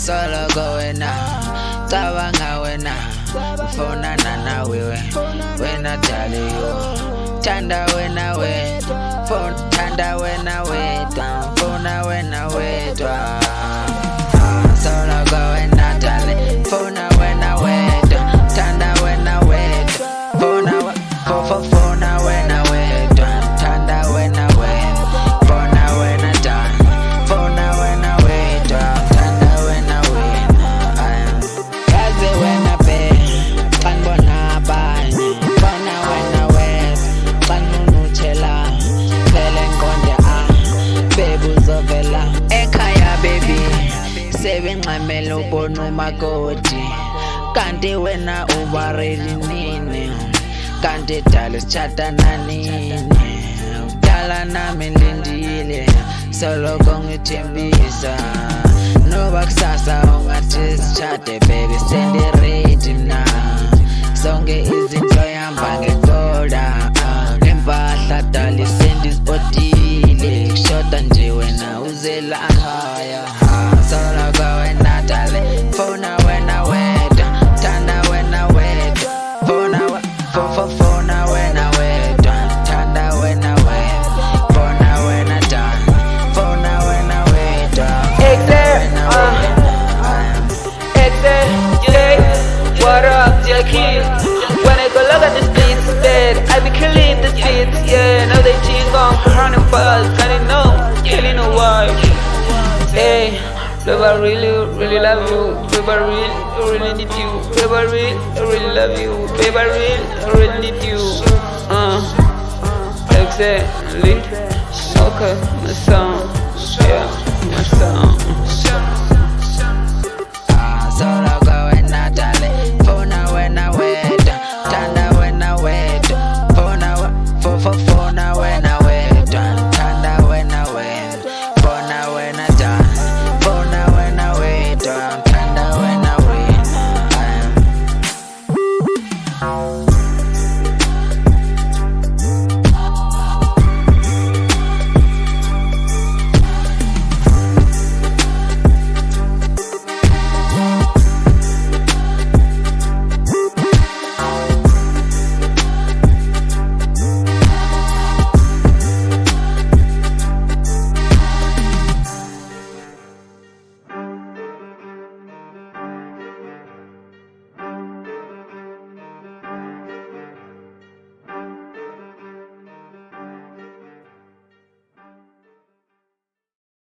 solo wena cabanga wena ufonana nawe wena daliyo thanda wena wedwa thanda wena wedwa fona wena wedwa solo wena dali fona wena wedwa thanda wena wedwa fona wena wedwa thanda wena wedwa fona wena dali fona wena wedwa thanda wena wedwa kaze wena be kanibona abanye fona wena wedwa kanunuthela phele nkonde bebuzovela ekhaya baby sebenxamela ubona umakoti kanti wena ubareli nini kanti dala sichatana nini udala nami lindile soloko ngithembisa noba kusasa ungathi sichade baby sendiredi na sonke izinto yamba ngekoda nempahla dala sendisipotile kushoda nje wena uzela khaya soloko wena dala fona wena wedwa thanda wena wedwa fona wena wedwa thanda wena wedwa fona wena dala fona wena wedwa What up, Jackie? When I go look at the streets instead, I be killing the streets, yeah. Now they cheese on carnivals, kinda know, killing a wife. Hey, babe, I really love you. Babe, I really need you. Babe, I really love you. Babe, I really need you. Exactly. Okay, my song, yeah, my song.